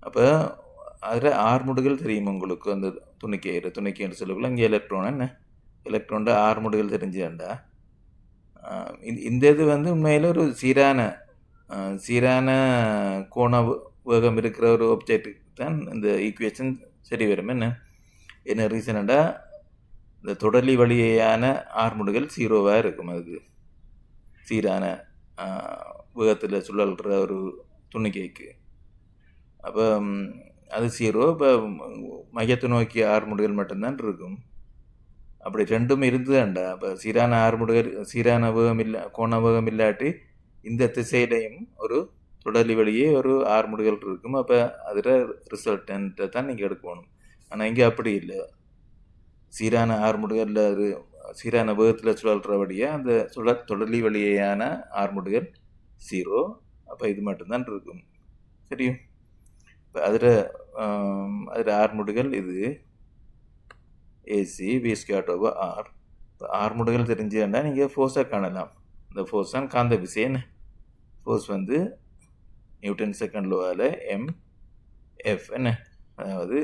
அப்போ அதில் ஆர்முடுகள் தெரியும் உங்களுக்கு. அந்த துணிக்கைன்னு சொல்லக்குள்ள இங்கே எலக்ட்ரான் என்ன எலக்ட்ரான்ட ஆர்முடுகள் தெரிஞ்சுண்டா இந்த இது வந்து உண்மையில் ஒரு சீரான கோண வேகம் இருக்கிற ஒரு ஆப்ஜெக்டுக்கு தான் இந்த ஈக்குவேஷன் சரி வரும். என்ன ரீசன்டா இந்த தொடர்லி வழியான ஆர்முடுகள் 0வாக இருக்கும். அதுக்கு சீரான வேகத்தில் சுழல்ற ஒரு துணிக்கைக்கு. அப்போ அது 0. இப்போ மையத்தை நோக்கிய ஆர்முடுகள் மட்டும்தான் இருக்கும். அப்படி ரெண்டும் இருந்துதான்டா. இப்போ சீரான ஆர்முடுகள், சீரான வேகம் இல்லை, கோண வேகம் இல்லாட்டி இந்த திசையிலையும் ஒரு தொடர்லி வழியே ஒரு ஆர்முடுகள் இருக்கும். அப்போ அதில் ரிசல்ட்டன்ட்டை தான் நீங்கள் எடுக்கணும். ஆனால் இங்கே அப்படி இல்லை. சீரான ஆர்முடுகளில் அது சீரான வேகத்தில் சுழல்றபடியாக அந்த தொடர்லி வழியான ஆர்முடுகள் 0. அப்போ இது மட்டும்தான் இருக்கும். சரியும்? இப்போ அதில் ஆர்முடுகள் இது ஏசி v²/r. இப்போ ஆர்முடுகள் தெரிஞ்சுன்னா நீங்கள் ஃபோர்ஸை காணலாம். இந்த ஃபோர்ஸ் தான் காந்த விசை. என்ன ஃபோர்ஸ் வந்து நியூட்டன் செகண்ட் லோவால் mF என்ன, அதாவது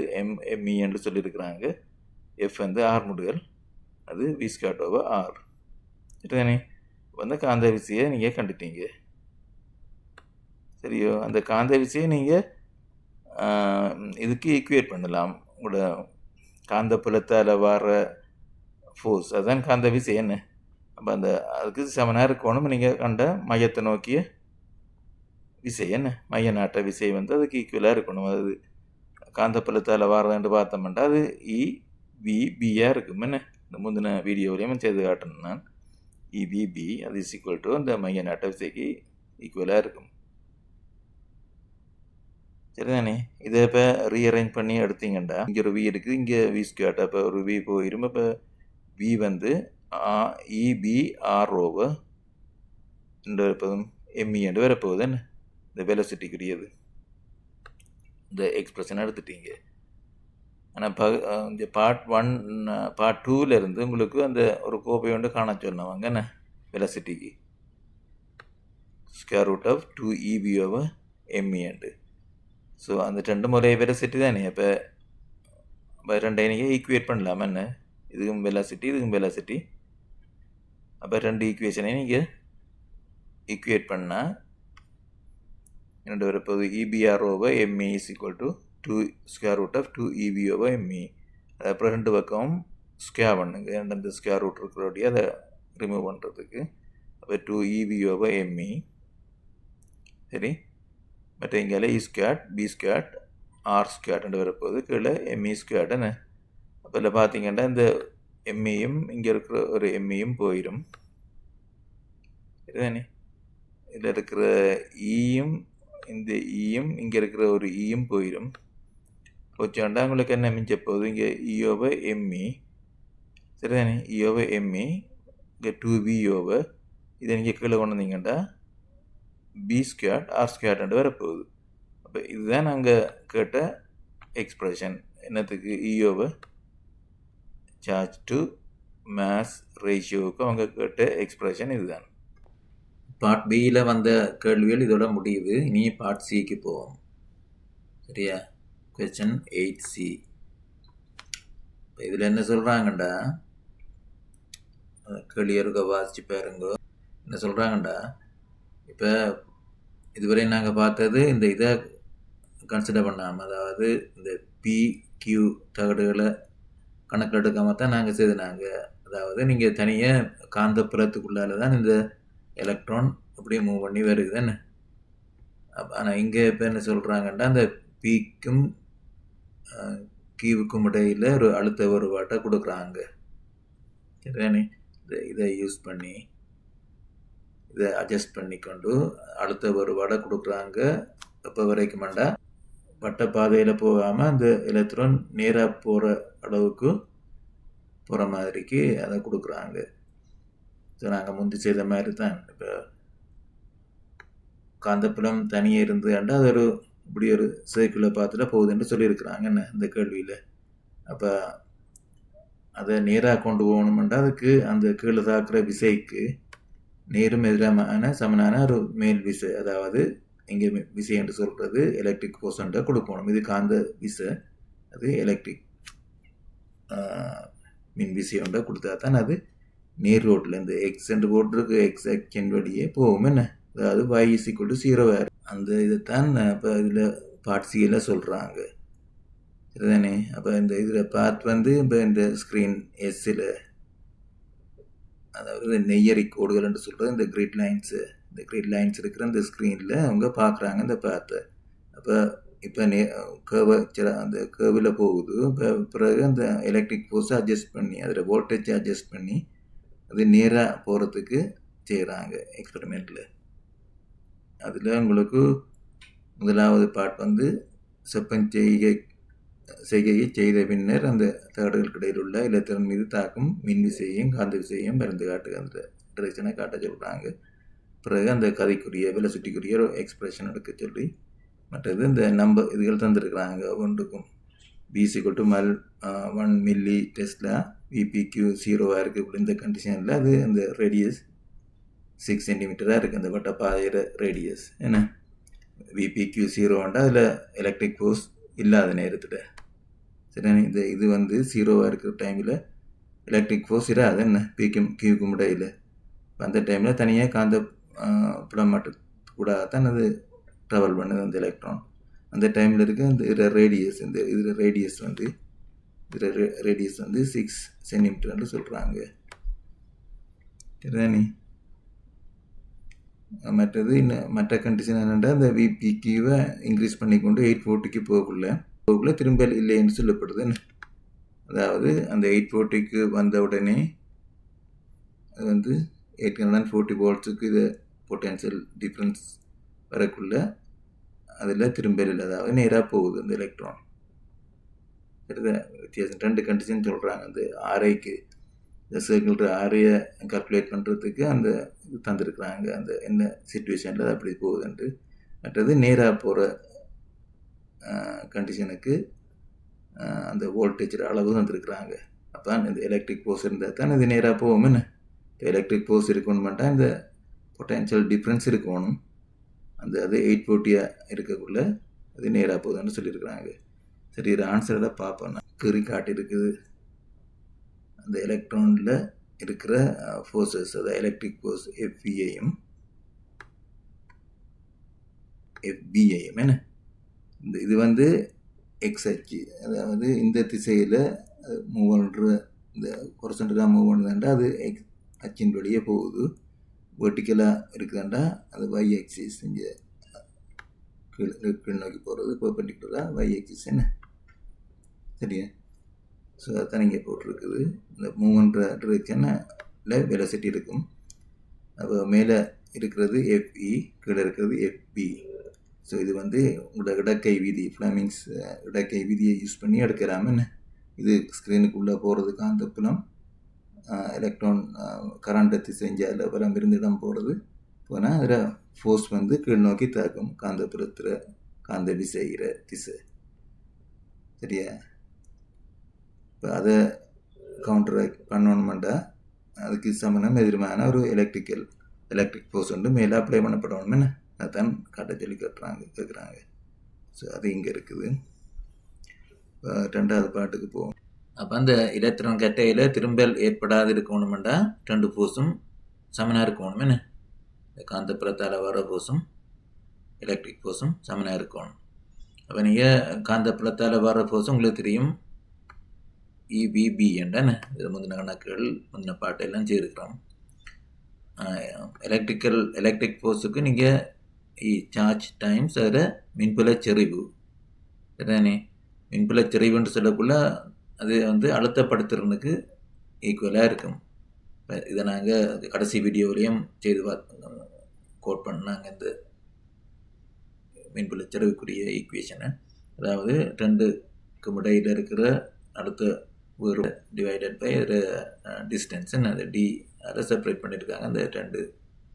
mE என்று சொல்லியிருக்கிறாங்க. எஃப் வந்து ஆர்முடுகள், அது v²/r. சரிதானே? வந்து காந்த விசையை நீங்கள் கண்டுட்டீங்க. சரியோ? அந்த காந்த விசையை நீங்கள் இதுக்கு ஈக்குவேட் பண்ணலாம். உங்களோட காந்த புலத்தால் வர ஃபோர்ஸ் அதுதான் காந்த விசை. என்ன அப்போ அதுக்கு சமனாக இருக்கணும். நீங்கள் கண்ட மையத்தை நோக்கிய விசை என்ன மைய நாட்ட விசை வந்து அதுக்கு ஈக்குவலாக இருக்கணும். அது காந்த புலத்தால் வரதுன்னு பார்த்தோம்னா அது EVB-யாக இருக்கும். என்ன இந்த முந்தின வீடியோவிலையும் செய்து காட்டணும் நான். EVB அது = அந்த மைய நாட்ட விசைக்கு ஈக்குவலாக இருக்கும். சரிதானே? இதை இப்போ ரீஅரேஞ்ச் பண்ணி எடுத்தீங்கண்டா இங்கே ஒரு V இருக்குது, இங்கே v². அப்போ ஒரு V போயிடும். இப்போ V வந்து EBR/, வரப்போதும் ME என்று வரப்போகுது. என்ன இந்த வெலாசிட்டிக்குரியது இந்த எக்ஸ்பிரஷன் எடுத்துட்டீங்க. ஆனால் இந்த பார்ட் 2ல் இருந்து உங்களுக்கு அந்த ஒரு கோப்பை ஒன்று காண சொன்னவங்க என்ன வெலாசிட்டிக்கு √2EB/ME. ஸோ அந்த ரெண்டு முறை வெலாசிட்டி தானே. அப்போ ரெண்டையும் நீங்கள் ஈக்குவேட் பண்ணலாம். என்ன இதுவும் வெலாசிட்டி, இதுவும் வெலாசிட்டி. அப்போ ரெண்டு ஈக்குவேஷனையும் நீங்கள் ஈக்குவேட் பண்ணால் என்னென்று வரப்போது EBR/ME = 2√2EB/ME. அப்புறம் ரெண்டு பக்கமும் ஸ்கொயர் பண்ணுங்க. அந்த ஸ்கொயர் ரூட் இருக்கிறோடைய அதை ரிமூவ் பண்ணுறதுக்கு. அப்போ 2EB/ME. சரி, மற்ற இங்கே E², B², R² வரப்போகுது. கீழே ME². என்ன அப்போ இல்லை பார்த்தீங்கன்னா இந்த எம்இயும் இங்கே இருக்கிற ஒரு எம்இயும் போயிடும். சரிதானே? இதில் இருக்கிற ஈயும் இந்த ஈயும் இங்கே இருக்கிற ஒரு ஈயும் போயிடும். போச்சாண்டா உங்களுக்கு என்ன மிஞ்ச போகுது? இங்கே E/ME. சரிதானே? E/ME இங்கே 2B/ இதை நீங்கள் கீழே கொண்டு வந்தீங்கன்னா B² R² வரப்போகுது. அப்போ இதுதான் நாங்கள் கேட்ட எக்ஸ்பிரஷன். என்னத்துக்கு? சார்ஜ் டு மாஸ் ரேஷியோவுக்கு அவங்க கேட்ட எக்ஸ்பிரஷன் இதுதான். பார்ட் பியில் வந்த கேள்விகள் இதோட முடியுது. இனி பார்ட் சிக்கு போவோம். சரியா? Question 8C. இப்போ இதில் என்ன சொல்கிறாங்கண்டா, கேள்வி இருக்க வாசிச்சு பாருங்க. என்ன சொல்கிறாங்கண்டா, இப்போ இதுவரை நாங்கள் பார்த்தது இந்த இதை கன்சிடர் பண்ணாமல், அதாவது இந்த PQ தகடுகளை கணக்கில் எடுக்காமல் தான் நாங்கள் செய்தினாங்க. அதாவது நீங்கள் தனியாக காந்தப்புலத்துக்குள்ளால தான் இந்த எலக்ட்ரான் அப்படியே மூவ் பண்ணி வருது தானே. ஆனால் இங்கே இப்போ என்ன சொல்கிறாங்கன்னா, அந்த பிக்கும் கியூவுக்கும் இடையில் ஒரு அழுத்த வேறுபாட்டை கொடுக்குறாங்க. சரிதானே? இதை யூஸ் பண்ணி இதை அட்ஜஸ்ட் பண்ணிக்கொண்டு அழுத்த வேறுபாடை கொடுக்குறாங்க. எப்போ வரைக்குமாண்டா, வட்ட பாதையில் போகாமல் அந்த எலக்ட்ரான் நேராக போகிற அளவுக்கு போகிற மாதிரிக்கு அதை கொடுக்குறாங்க. ஸோ நாங்கள் முந்தி செய்த மாதிரி தான். இப்போ காந்தப்புலம் தனியே இருந்துன்னா அது ஒரு இப்படி ஒரு சர்க்குலர் பாத்தில் போகுதுன்னு சொல்லியிருக்கிறாங்க என்ன இந்த கேள்வியில். அப்போ அதை நேராக கொண்டு போகணுமெண்டா அதுக்கு அந்த கீழே தாக்குற விசைக்கு நேரும் எதிரான சமனான ஒரு மேல் விசை, அதாவது இங்கே விசை என்று சொல்கிறது எலக்ட்ரிக் ஃபோர்ஸ்ன்றை கொடுக்கணும். இது காந்த விசை, அது எலக்ட்ரிக் மின் விசை ஒன்றை கொடுத்தா தான் அது நேர் ரோட்டில் இந்த எக்ஸ் என்று போட்டிருக்கு, எக்ஸ் அச்சின் வழியே போகும் என்ன. அதாவது y=0 அந்த இதைத்தான் இப்போ இதில் பார்ட் சியில் சொல்கிறாங்க. சரிதானே? அப்போ இந்த இதில் பார்ட் இப்போ இந்த ஸ்க்ரீன் எஸ்ஸில், அதாவது நெய்யரி கோடுகள் என்று சொல்கிறது இந்த கிரிட் லைன்ஸு, இந்த கிரிட் லைன்ஸ் இருக்கிற இந்த ஸ்க்ரீனில் அவங்க பார்க்குறாங்க இந்த பார்த்தை. அப்போ இப்போ அந்த கேர்வில் போகுது. இப்போ பிறகு அந்த எலக்ட்ரிக் ஃபோர்ஸை அட்ஜஸ்ட் பண்ணி அதில் வோல்டேஜை அட்ஜஸ்ட் பண்ணி அது நேராக போகிறதுக்கு செய்கிறாங்க எக்ஸ்பெரிமெண்ட்டில். அதில் உங்களுக்கு முதலாவது பார்ட் செப்பன் செய்கையை செய்த பின்னர் அந்த தகடுகளுக்கு இடையில் உள்ள இலத்திரன் மீது தாக்கும் மின் விசையையும் காந்த விசையையும் மருந்து காட்டுக அந்த டிரெக்ஷனை காட்ட சொல்கிறாங்க. பிறகு அந்த கதைக்குரிய வெலசிட்டிக்குரிய ஒரு எக்ஸ்பிரஷன் எடுக்க சொல்லி, மற்றது இந்த நம்பர் இதுகள் தந்துருக்குறாங்க. ஒன்றுக்கும் B=1 மில்லி டெஸ்லா, VPQ 0 இருக்குது. இப்படி இந்த கண்டிஷனில் அது அந்த ரேடியஸ் 6 சென்டிமீட்டராக இருக்குது அந்த வட்ட பாதையிற ரேடியஸ் என்ன. VPQ 0 அதில் எலக்ட்ரிக் ஃபோர்ஸ் இல்லாத நேரத்தில். சரி, இது 0 இருக்கிற டைமில் எலக்ட்ரிக் ஃபோர்ஸ் இராது என்ன பிக்கும் கியூக்கும் இடையில். அந்த டைமில் தனியாக காந்த புலம் மட்டும் கூட தான் அது ட்ராவல் பண்ணுது அந்த எலக்ட்ரான். அந்த டைமில் இருக்க அந்த ரேடியஸ், இந்த இதில் ரேடியஸ் 6 சென்டிமீட்டர்னு சொல்கிறாங்க. சரிதானே? மற்றது இன்னும் மற்ற கண்டிஷன் என்னென்னா, அந்த VPQவை இன்க்ரீஸ் பண்ணிக்கொண்டு 840க்கு போகக்குள்ள திரும்ப இல்லைன்னு சொல்லப்படுது. அதாவது அந்த 840க்கு வந்த உடனே அது 840 வோல்ட்ஸுக்கு இது பொட்டென்ஷியல் டிஃப்ரென்ஸ் வரக்குள்ள அதில் திரும்ப இல்லை, அதாவது நேராக போகுது அந்த எலக்ட்ரான். சரிதான்? வித்தியாசம் 2 கண்டிஷன் சொல்கிறாங்க. அந்த ஆரைக்கு இந்த சர்க்கிள் ஆரையை கால்குலேட் பண்ணுறதுக்கு அந்த இது தந்துருக்குறாங்க, அந்த என்ன சிச்சுவேஷனில் அப்படி போகுதுன்ட்டு. மற்றது நேராக போகிற கண்டிஷனுக்கு அந்த வோல்டேஜ் அளவு தந்துருக்குறாங்க. அப்போ இந்த எலக்ட்ரிக் ஃபோர்ஸ் இருந்தால் தான் இது நேராக போகும் என்ன. இப்போ எலக்ட்ரிக் ஃபோர்ஸ் இருக்கணுமெண்டா இந்த பொட்டென்ஷியல் டிஃப்ரென்ஸ் இருக்கணும். அது 840 இருக்கக்குள்ள அது நேராக போகுதுன்னு சொல்லியிருக்கிறாங்க. சரி, இது ஆன்சரோட பார்ப்போம். கீறி காட்டியிருக்குது அந்த எலக்ட்ரானில் இருக்கிற ஃபோர்ஸஸ், அதாவது எலக்ட்ரிக் ஃபோர்ஸ் FVயையும் FBயையும் என்ன. இது எக்ஸ் அச்சு, அதாவது இந்த திசையில் மூவ் பண்ணுற இந்த ஹொரிசாண்டலாக மூவ் பண்ணுதாண்டா அது எக்ஸ் அச்சின் வழியே போகுது. வெர்டிக்கலாக இருக்குதாண்டா அது Y ஆக்சிஸ், இங்கே கீழ் நோக்கி போகிறது பெர்பெண்டிகுலராக Y ஆக்சிஸ் என்ன. சரியா? ஸோ அதுதான் இங்கே போட்டிருக்குது. இந்த மூவ் பண்ணுற டிரெக்ஷனில் வெலசிட்டி இருக்கும். அப்போ மேலே இருக்கிறது FE, கீழே இருக்கிறது FB. ஸோ இது உங்களோட இடக்கை விதி, ஃப்ளமிங்ஸ் இடக்கை விதியை யூஸ் பண்ணி எடுக்கிறாம என்ன. இது ஸ்க்ரீனுக்குள்ளே போகிறதுக்கு அந்த புலம் எலக்ட்ரான் கரண்ட்டை திசைஞ்சால் புலம் இருந்து இடம் போகிறது போனால் அதில் ஃபோர்ஸ் கீழ் நோக்கி தாக்கும் காந்தப்புலத்தில் காந்த விசைகிற திசை. சரியா? இப்போ அதை கவுண்டர் பண்ணணுமெண்டா அதுக்கு சமணம் எதிர்மான ஒரு எலக்ட்ரிக்கல் எலக்ட்ரிக் ஃபோர்ஸ் வந்து மேலே அப்ளை பண்ணப்படணும் என்ன, அதுதான் காட்ட சொல்லி கேட்குறாங்க. ஸோ அது இங்கே இருக்குது. இப்போ 2வது பாட்டுக்கு போவோம். அப்போ அந்த எலக்ட்ரான் கட்டையில் திரும்பல் ஏற்படாது இருக்கணுமெண்டா 2 ஃபோர்ஸும் சமனாக இருக்கணும் என்ன, காந்தப்புலத்தால் வர ஃபோர்ஸும் எலக்ட்ரிக் ஃபோர்ஸும் சமனாக இருக்கணும். அப்போ நீங்கள் காந்தப்புலத்தால் வர ஃபோர்ஸ் உங்களுக்கு தெரியும் இபிபி என்ன, இது முந்தின கணக்குகள் முந்தின பாட்டெல்லாம் செய்திருக்கிறோம். எலக்ட்ரிக் ஃபோர்ஸுக்கு நீங்கள் சார்ஜ் டைம்ஸ் அதில் மின்புல செறிவு சரிதானே. மின்புல செறிவுன்னு சொல்லக்குள்ள அது வந்து அழுத்தப்படுத்துறதுக்கு ஈக்குவலாக இருக்கும். இப்போ இதை நாங்கள் கடைசி வீடியோவிலையும் செய்து கோட் பண்ணாங்க இந்த மின்புல செறிவுக்குரிய ஈக்குவேஷனை. அதாவது 2க்கும் இடையில் இருக்கிற அடுத்த ஒரு டிவைடட் பை ஒரு டிஸ்டன்ஸுன்னு அது டி அதை செப்பரேட் பண்ணியிருக்காங்க அந்த 2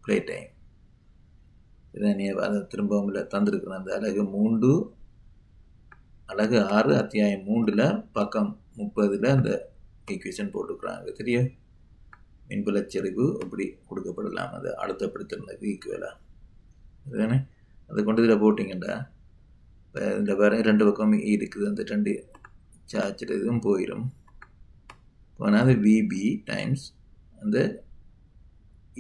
பிளேட்டையும். இதை நீ அதை திரும்பவும் தந்துருக்குறேன். அந்த அலகு 3 அலகு 6 அத்தியாயம் 3 பக்கம் 30 அந்த ஈக்குவேஷன் போட்டுக்கிறாங்க. தெரியும் மின்புலச்செறிவு அப்படி கொடுக்கப்படலாம், அதை அழுத்தப்படுத்துறதுக்கு ஈக்குவலாக இதுதானே. அதை கொண்டு இதில் போட்டிங்கண்டா இப்போ இந்த வேறு 2 பக்கம் இருக்குது, அந்த 2 சார்ஜ் இதுவும் போயிடும். போனால் அது விபி டைம்ஸ் அந்த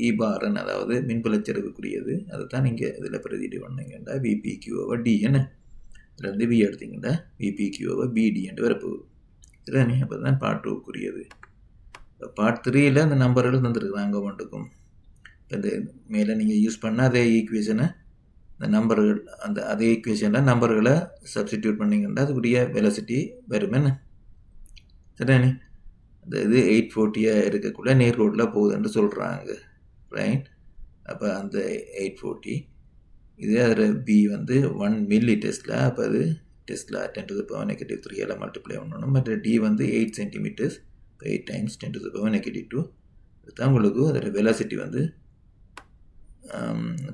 இபாரன் அதாவது மின்புலச்செறிவுக்குரியது, அதை தான் நீங்கள் இதில் பிரதிட்டு பண்ணிங்கண்டா விபிக்யூ/டி என்ன, இதுலேருந்து வி எடுத்திங்கண்டா விபிக்யூ/பிடி என்று வரப்போகுது சரிதானே. அப்போ தான் பார்ட் 2க்குரியது. இப்போ பார்ட் 3ல் அந்த நம்பர்கள் தந்துருக்குறாங்க ஒவ்வொன்றுக்கும். இப்போ இந்த மேலே நீங்கள் யூஸ் பண்ணால் அதே ஈக்குவேஷனை இந்த நம்பர்கள் அந்த அதே ஈக்குவேஷனில் நம்பர்களை சப்ஸ்டிடியூட் பண்ணிங்கன்னா அதுக்குரிய வெலாசிட்டி வரும் என்ன சரிதானே. அந்த இது 840 இருக்கக்குள்ள நேர் ரோட்டில் போகுதுன்னு சொல்கிறாங்க ரைட். அப்போ அந்த 840 இது அதில் பி வந்து 1 மில்லி டெஸ்லா, அப்போ அது டெஸ்லா 10⁻³ மல்டிப்ளை பண்ணணும். மற்ற டி வந்து 8 சென்டிமீட்டர்ஸ், 8 டைம்ஸ் 10⁻². அதுதான் உங்களுக்கு அதில் வெலாசிட்டி வந்து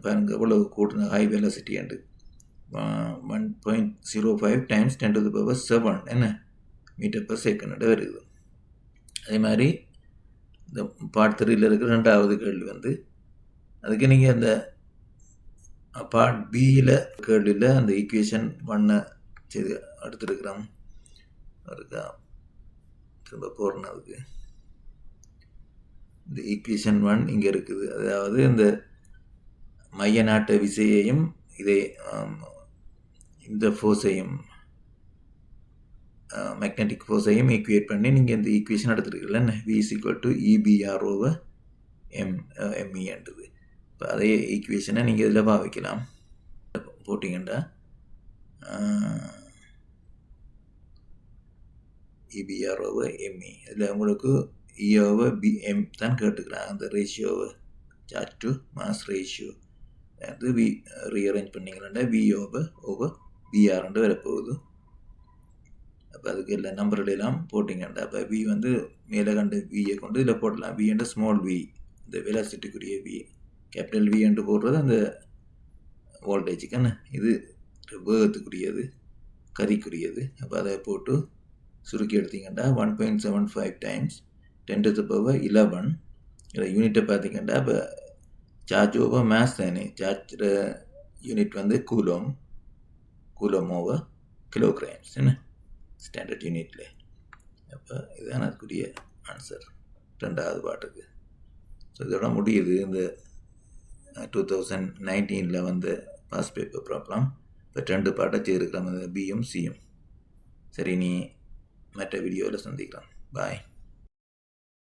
பாருங்க எவ்வளோ கூட்டின ஹை வெலாசிட்டி அண்டு 1.05 டைம்ஸ் 10⁻7 என்ன மீட்டர்/செகண்ட் வருது. அதே மாதிரி இந்த பார்ட் 3ல் இருக்கிற 2வது கேள்வி வந்து அதுக்கு நீங்கள் அந்த பார்ட் பியில் கேள்வியில் அந்த ஈக்குவேஷன் 1 செய்து எடுத்துருக்குறோம். இருக்கா திரும்ப போடுறேன். அதுக்கு இந்த ஈக்குவேஷன் 1 இங்கே இருக்குது. அதாவது இந்த மைய நாட்ட விசையையும் இதை இந்த ஃபோர்ஸையும் மேக்னெட்டிக் ஃபோர்ஸையும் ஈக்குவேட் பண்ணி நீங்கள் இந்த ஈக்குவேஷன் எடுத்துருக்கீங்களா V = EBR/ME. இப்போ அதே ஈக்குவேஷனை நீங்கள் இதில் பாவிக்கலாம். போட்டிங்கன்னா EBR/ME இதில் உங்களுக்கு E/BM தான் கேட்டுக்கிறாங்க. அந்த ரேஷியோவை சார்ஜ் டு மாஸ் ரேஷியோ அது ரீஅரேஞ்ச் பண்ணிங்கன்னா V/BR வரப்போகுது. அப்போ அதுக்கு எல்லா நம்பர்களெல்லாம் போட்டிங்கன்னா இப்போ V வந்து மேலே கண்டு வியை கொண்டு இதில் போடலாம். V என்ற ஸ்மால் v இந்த வெலாசிட்டிக்குரிய V, கேபிட்டல் V என்று போடுறது அந்த வோல்டேஜுக்குன்னு, இது வேகத்துக்குரியது கதிக்குரியது. அப்போ அதை போட்டு சுருக்கி எடுத்திங்கன்னா 1.75 டைம்ஸ் 10⁻11 இதில் யூனிட்டை பார்த்திங்கன்னா இப்போ சார்ஜ் ஓவர் மேஸ் தானே. சார்ஜ் யூனிட் வந்து கூலம் ஓவர் கிலோகிராம்ஸ் என்ன ஸ்டாண்டர்ட் யூனிட்டில். அப்போ இதுதான் அதுக்குரிய ஆன்சர் 2வது பாட்டுக்கு. ஸோ இதோட முடியுது இந்த 2019 வந்து பாஸ் பேப்பர் ப்ராப்ளம். இப்போ 2 பாட்டை செய்திருக்கலாம், அந்த பியும் சியும். சரி, நீ மற்ற வீடியோவில் சந்திக்கலாம். பாய்.